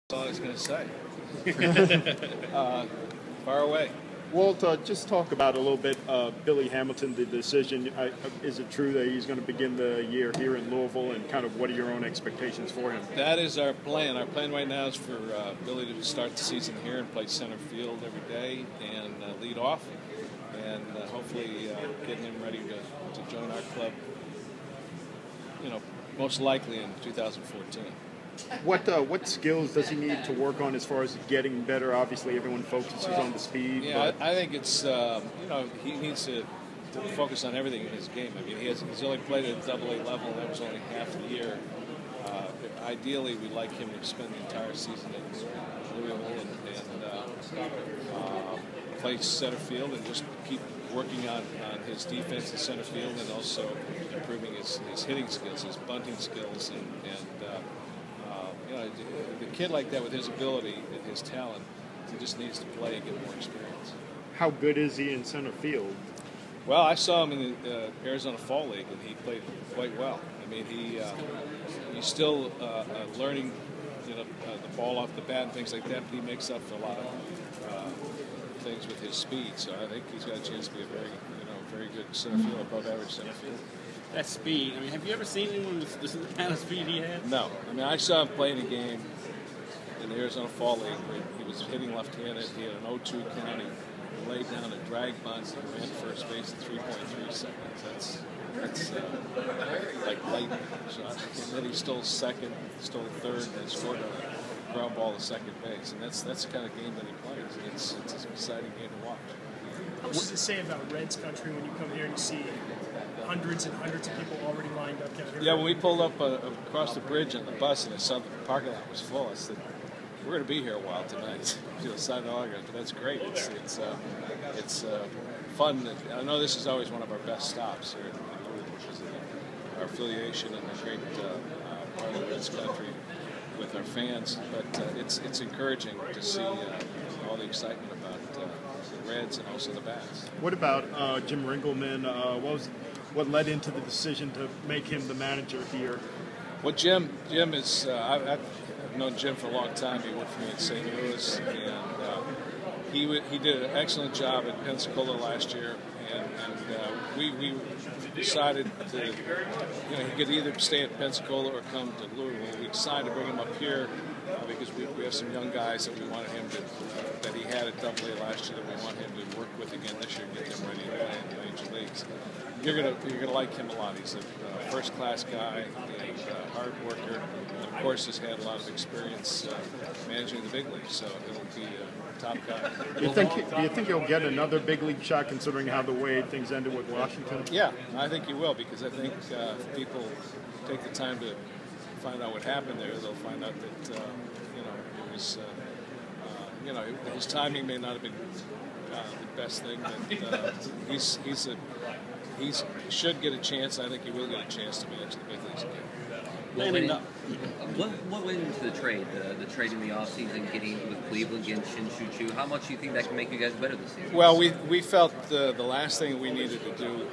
That's all I was going to say. Far away. Walt, just talk about a little bit Billy Hamilton, the decision. Is it true that he's going to begin the year here in Louisville, and kind of what are your own expectations for him? That is our plan. Our plan right now is for Billy to start the season here and play center field every day and lead off, and hopefully getting him ready to join our club, most likely in 2014. What skills does he need to work on as far as getting better? Obviously, everyone focuses on the speed. Yeah, I think it's he needs to focus on everything in his game. I mean, he's only played at AA level. That was only half the year. Ideally, we'd like him to spend the entire season in Louisville and play center field and just keep working on his defense in center field and also improving his hitting skills, his bunting skills, and the kid like that with his ability and his talent, he just needs to play and get more experience. How good is he in center field? Well, I saw him in the Arizona Fall League, and he played quite well. I mean, he's still learning, the ball off the bat and things like that. But he makes up for a lot of things with his speed. So I think he's got a chance to be a very good center field, above average center field. That speed. I mean, have you ever seen anyone with the kind of speed he has? No. I mean, I saw him play in a game in the Arizona Fall League where he was hitting left-handed. He had an 0-2 count. He laid down a drag bunt and ran first base in 3.3 seconds. That's like lightning shot. And then he stole second, stole third, and scored a ground ball to second base. And that's the kind of game that he plays. It's an exciting game to watch. What does it say about Reds country when you come here and you see hundreds and hundreds of people already lined up down here? Yeah, when we pulled up across the bridge on the bus and I saw the parking lot was full, I said, we're going to be here a while tonight. Sign the autograph, but that's great. It's fun. I know this is always one of our best stops here in Louisville because of our affiliation and the great part of the Reds country with our fans. But it's encouraging to see all the excitement about the Reds and also the Bats. What about Jim Ringelman? What led into the decision to make him the manager here? Well, Jim is. I've known Jim for a long time. He worked for me in St. Louis, and he did an excellent job at Pensacola last year. And we decided to, he could either stay at Pensacola or come to Louisville. We decided to bring him up here because we have some young guys that we wanted him that he had at AA last year that we want him to work with again this year and get them ready to play in the major leagues. You're gonna like him a lot. He's a first-class guy, and a hard worker, and of course has had a lot of experience managing the big leagues. So he'll be a top guy. Do you think he'll get another big league shot, considering how the way things ended with Washington? Yeah, I think he will, because I think if people take the time to find out what happened there, they'll find out that it was his timing may not have been the best thing, but he should get a chance. I think he will get a chance to manage the big leagues again. What went into the trade? The trade in the offseason, getting with Cleveland, getting Shin-Soo Choo. How much do you think that can make you guys better this season? Well, we felt the last thing we needed to do.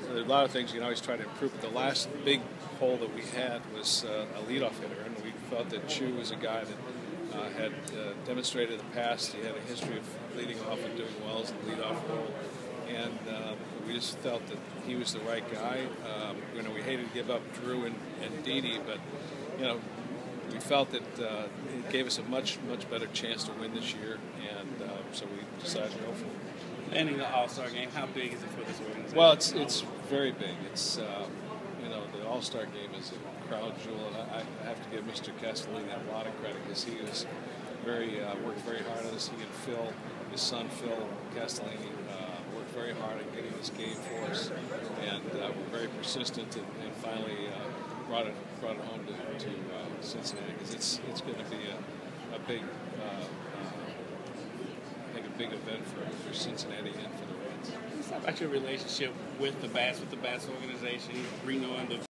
There are a lot of things you can always try to improve, but the last big hole that we had was a leadoff hitter, and we felt that Choo was a guy that had demonstrated in the past. He had a history of leading off and doing well as a leadoff role, and we just felt that he was the right guy. We hated to give up Drew and Didi, but we felt that it gave us a much better chance to win this year, and so we decided to go for it. Landing the All-Star game, how big is it for this organization? Well, it's very big. It's the All-Star game is a crowd jewel, and I have to give Mr. Castellini a lot of credit because he was worked very hard on this. He and Phil, his son Phil Castellini, worked very hard at getting this game for us, and were very persistent, and finally brought it home to Cincinnati, because it's going to be a big big event for Cincinnati and for the Reds. Talk about your relationship with the Bats organization, Reno and the